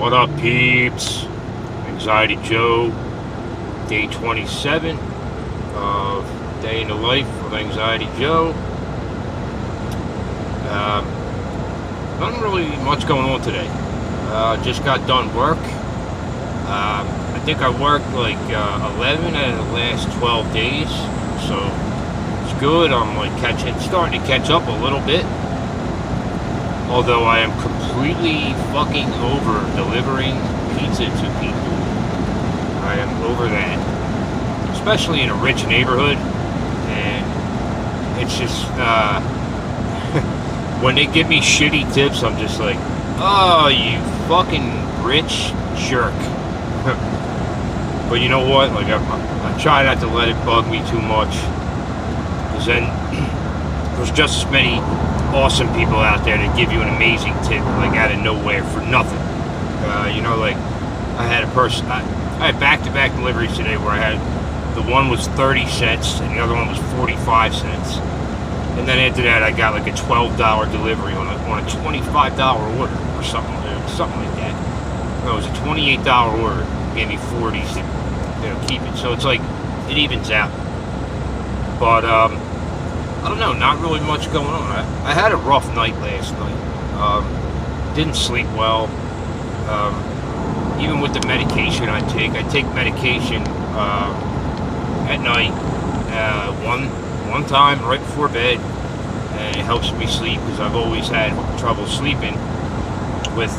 What up, peeps? Anxiety Joe, day 27 of Day in the Life of Anxiety Joe. Nothing really much going on today. Just got done work. I think I worked like 11 out of the last 12 days, so it's good. I'm like starting to catch up a little bit. Although I am completely fucking over delivering pizza to people. I am over that. Especially in a rich neighborhood. And it's just, when they give me shitty tips, I'm just like, oh, you fucking rich jerk. But you know what? Like, I try not to let it bug me too much. Because then there's just as many awesome people out there that give you an amazing tip, like out of nowhere for nothing. Like I had I had back-to-back deliveries today where I had, the one was 30 cents and the other one was 45 cents. And then after that I got like a $12 delivery on a $25 order or something like that. No, it was a $28 order. Gave me 40s to keep it. So it's like, it evens out. But I don't know, not really much going on. I had a rough night last night. Didn't sleep well. Even with the medication I take medication at night one time right before bed, and it helps me sleep because I've always had trouble sleeping with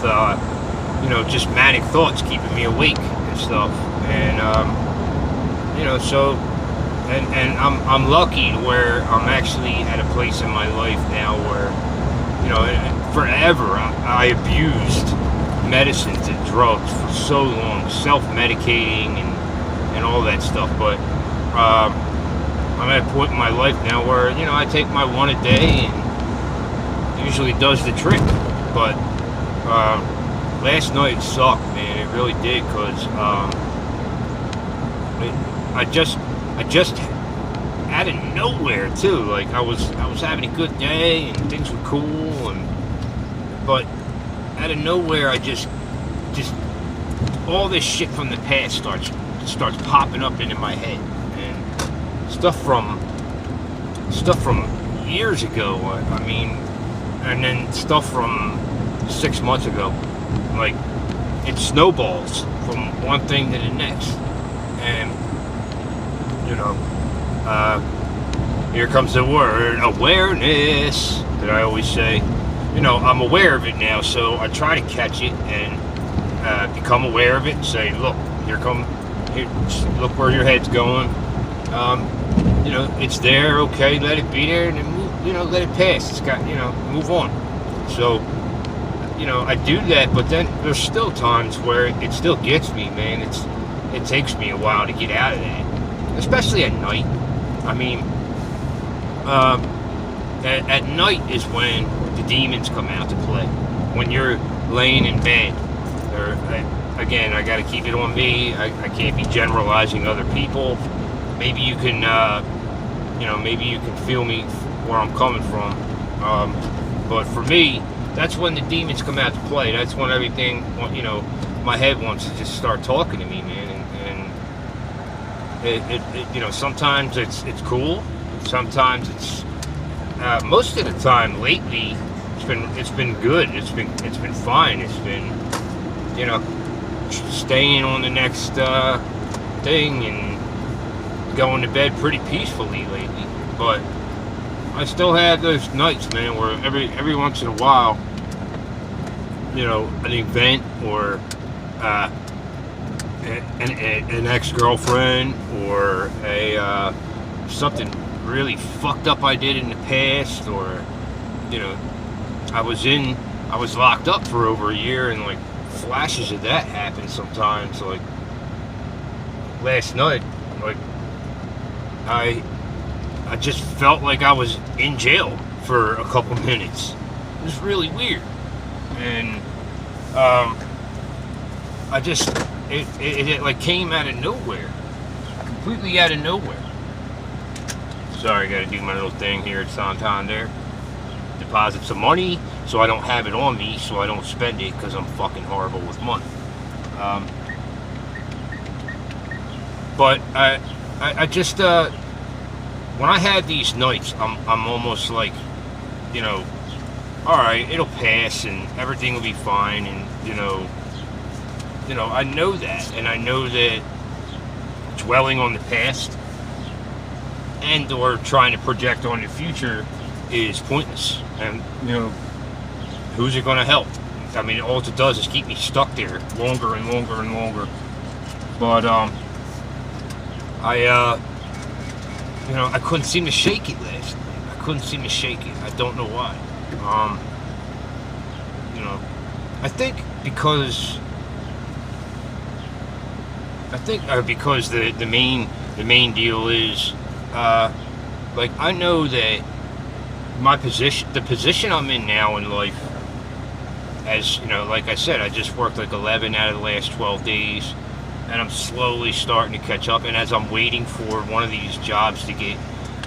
just manic thoughts keeping me awake and stuff. And so. And I'm lucky where I'm actually at a place in my life now where, forever I abused medicines and drugs for so long, self-medicating and all that stuff. But I'm at a point in my life now where, I take my one a day and it usually does the trick. But last night sucked, man. It really did, because I just out of nowhere too. Like I was having a good day and things were cool, but out of nowhere I just all this shit from the past starts popping up into my head, and stuff from years ago. I mean, and then stuff from 6 months ago. Like it snowballs from one thing to the next, and here comes the word awareness that I always say. I'm aware of it now, so I try to catch it and become aware of it and say, look, look where your head's going. It's there, okay, let it be there, and then move, let it pass. It's got, move on. So, I do that, but then there's still times where it still gets me, man. It takes me a while to get out of that, especially at night. I mean, at night is when the demons come out to play. When you're laying in bed, again, I got to keep it on me. I can't be generalizing other people. Maybe you can, maybe you can feel me where I'm coming from. But for me, that's when the demons come out to play. That's when everything, my head wants to just start talking to me, man. Sometimes it's cool. Sometimes it's most of the time lately it's been good. It's been fine. It's been staying on the next thing and going to bed pretty peacefully lately. But I still have those nights, man, where every once in a while, an event or an ex-girlfriend or something really fucked up I did in the past, or I was locked up for over a year, and like flashes of that happen sometimes. Like last night, like I just felt like I was in jail for a couple minutes. It was really weird, and it like came out of nowhere, completely out of nowhere. Sorry, I gotta do my little thing here at Santander. Deposit some money so I don't have it on me, so I don't spend it because I'm fucking horrible with money. But I just when I had these nights, I'm almost like, all right, it'll pass and everything will be fine, and I know that, and I know that dwelling on the past and or trying to project on the future is pointless. And who's it going to help? I mean, all it does is keep me stuck there longer and longer and longer. But I couldn't seem to shake it last night. I couldn't seem to shake it. I don't know why. I think because the main deal is like, I know that the position I'm in now in life, as like I said, I just worked like 11 out of the last 12 days, and I'm slowly starting to catch up. And as I'm waiting for one of these jobs to get,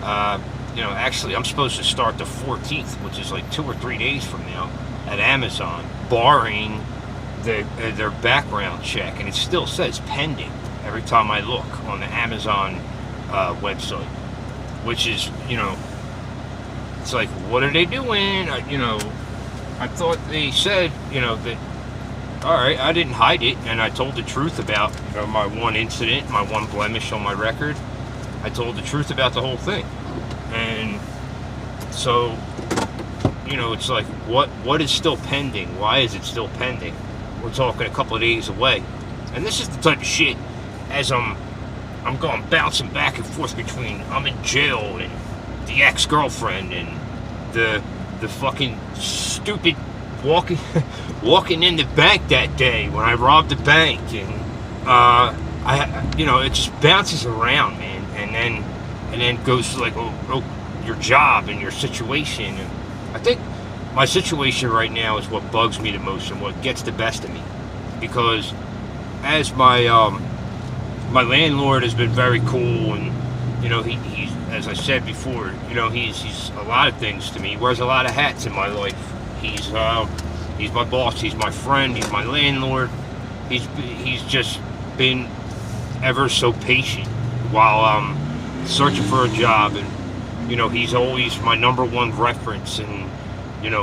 actually I'm supposed to start the 14th, which is like 2 or 3 days from now, at Amazon, barring their background check, and it still says pending every time I look on the Amazon website, which is, it's like, what are they doing? I thought they said, that, all right, I didn't hide it, and I told the truth about, my one incident, my one blemish on my record. I told the truth about the whole thing. And so, it's like, what is still pending? Why is it still pending? We're talking a couple of days away. And this is the type of shit, as I'm going bouncing back and forth between I'm in jail and the ex-girlfriend and the fucking stupid walking in the bank that day when I robbed the bank, and it just bounces around, man, and then goes to like, oh, your job and your situation. And I think my situation right now is what bugs me the most and what gets the best of me, because as my landlord has been very cool, and he's, as I said before, he's a lot of things to me. He wears a lot of hats in my life. He's my boss, he's my friend, he's my landlord. He's just been ever so patient while I'm searching for a job, and he's always my number one reference. And he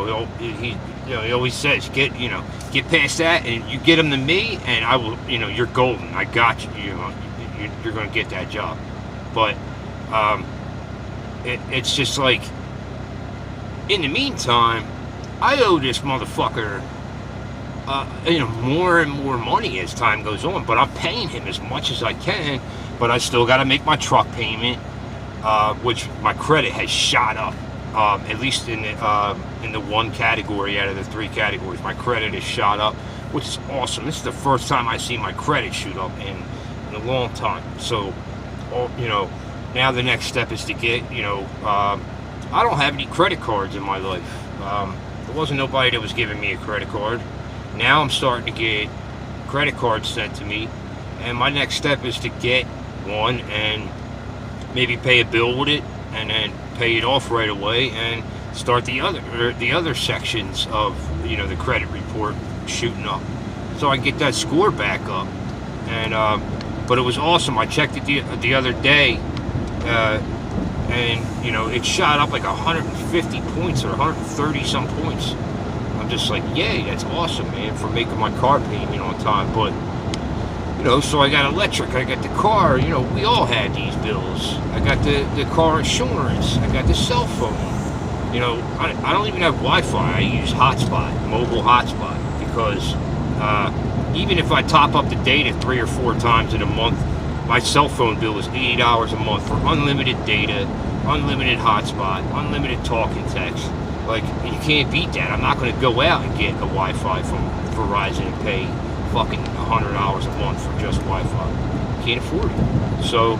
always says, get past that and you get them to me, and I will, you're golden. I got you. You're going to get that job. But it's just like, in the meantime, I owe this motherfucker more and more money as time goes on, but I'm paying him as much as I can. But I still got to make my truck payment, which my credit has shot up. At least in the one category out of the 3 categories, my credit has shot up, which is awesome. This is the first time I see my credit shoot up in a long time. So, now the next step is to get, I don't have any credit cards in my life. There wasn't nobody that was giving me a credit card. Now I'm starting to get credit cards sent to me, and my next step is to get one and maybe pay a bill with it, and then pay it off right away, and start the other sections of the credit report shooting up, so I can get that score back up. And but it was awesome. I checked it the other day, and it shot up like 150 points or 130 some points. I'm just like, yay, that's awesome, man, for making my car payment on time. But so I got electric, I got the car, we all had these bills. I got the car insurance, I got the cell phone. I don't even have Wi-Fi. I use hotspot, mobile hotspot, because even if I top up the data 3 or 4 times in a month, my cell phone bill is $80 a month for unlimited data, unlimited hotspot, unlimited talk and text. Like, you can't beat that. I'm not going to go out and get a Wi-Fi from Verizon and pay fucking $100 a month for just Wi-Fi. Can't afford it. So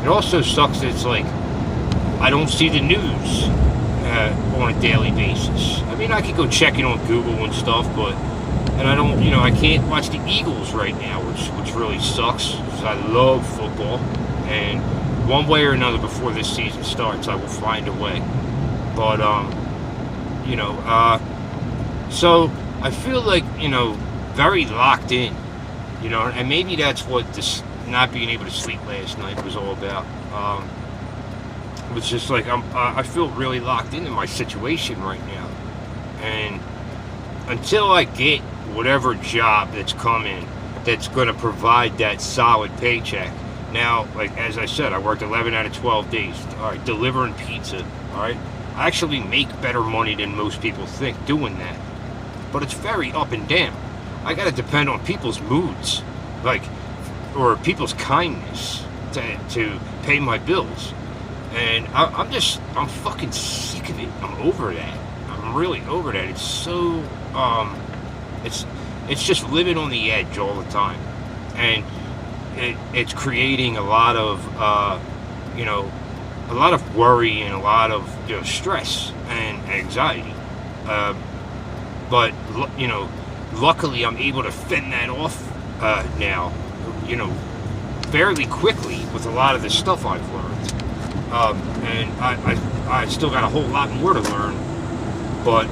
it also sucks that it's like, I don't see the news on a daily basis. I mean, I could go check it on Google and stuff, and I don't, I can't watch the Eagles right now, which really sucks, because I love football, and one way or another before this season starts, I will find a way. But So I feel like, very locked in, and maybe that's what this not being able to sleep last night was all about. It was just like I feel really locked into my situation right now, and until I get whatever job that's coming that's going to provide that solid paycheck. Now, like as I said, I worked 11 out of 12 days. All right, delivering pizza. All right, I actually make better money than most people think doing that, but it's very up and down. I got to depend on people's moods, or people's kindness to pay my bills. And I'm fucking sick of it. I'm over that. I'm really over that. It's so, it's just living on the edge all the time. And it's creating a lot of, a lot of worry and a lot of, stress and anxiety. But, luckily I'm able to fend that off, now, fairly quickly with a lot of the stuff I've learned. And I still got a whole lot more to learn, but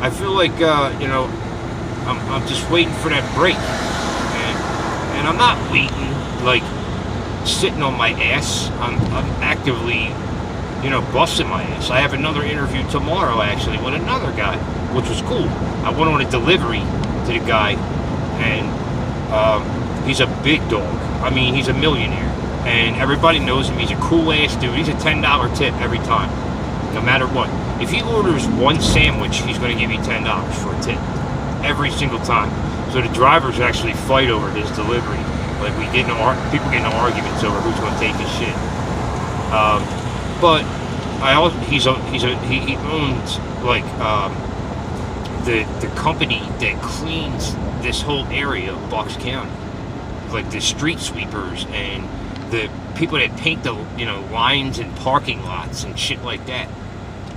I feel like I'm just waiting for that break, and I'm not waiting like sitting on my ass. I'm actively busting my ass. I have another interview tomorrow actually with another guy, which was cool. I went on a delivery to the guy, and he's a big dog. I mean, he's a millionaire. And everybody knows him. He's a cool ass dude. He's a $10 tip every time, no matter what. If he orders one sandwich, he's going to give you $10 for a tip every single time. So the drivers actually fight over his delivery. Like people get into arguments over who's going to take his shit. But he owns like the company that cleans this whole area of Bucks County, like the street sweepers and the people that paint the lines in parking lots and shit like that.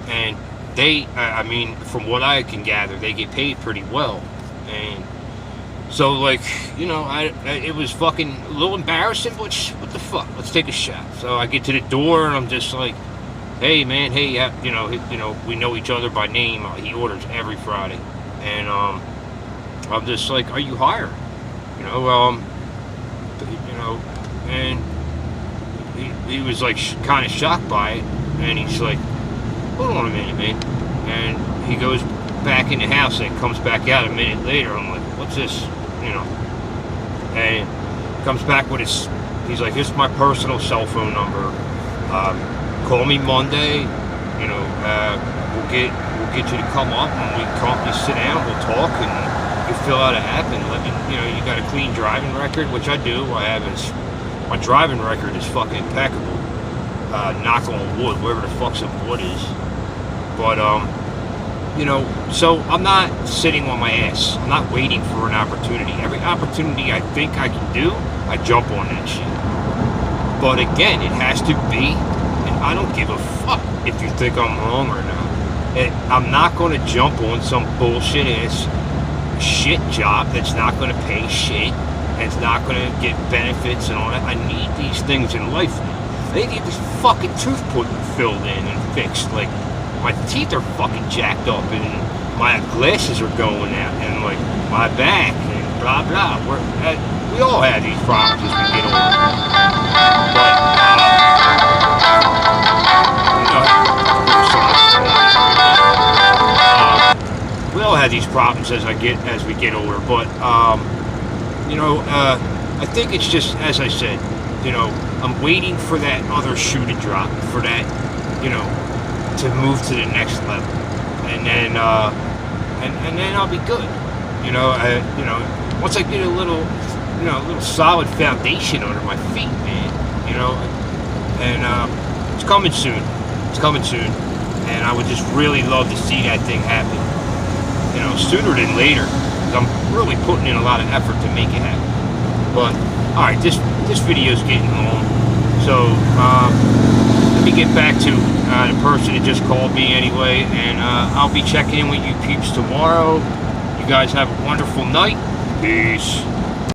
And they, I mean, from what I can gather, they get paid pretty well. And so, like, it was fucking a little embarrassing, but what the fuck? Let's take a shot. So I get to the door and I'm just like, hey man, hey, we know each other by name. He orders every Friday, and I'm just like, are you hired? And he was like kind of shocked by it, and he's like, hold on a minute, man. And he goes back in the house and comes back out a minute later. I'm like, what's this? And comes back with he's like, here's my personal cell phone number. Call me Monday. We'll get you to come up, and we sit down, we'll talk, and you fill out an app and let me, you got a clean driving record, which I do. My driving record is fucking impeccable. Knock on wood, wherever the fuck some wood is. But, so I'm not sitting on my ass. I'm not waiting for an opportunity. Every opportunity I think I can do, I jump on that shit. But again, it has to be, and I don't give a fuck if you think I'm wrong or not. I'm not going to jump on some bullshit ass shit job that's not going to pay shit. It's not going to get benefits and all that. I need these things in life now. I need to get this fucking tooth filled in and fixed. Like, my teeth are fucking jacked up and my glasses are going out and like my back and blah blah. We all have these problems as we get older. But we all have these problems as we get older. But I think it's just, as I said, I'm waiting for that other shoe to drop, for that, to move to the next level, and then I'll be good. Once I get a little solid foundation under my feet, man. And it's coming soon. It's coming soon, and I would just really love to see that thing happen. Sooner than later. I'm really putting in a lot of effort to make it happen. But all right, this video's getting long, so let me get back to the person that just called me anyway, and I'll be checking in with you peeps tomorrow. You guys have a wonderful night. Peace.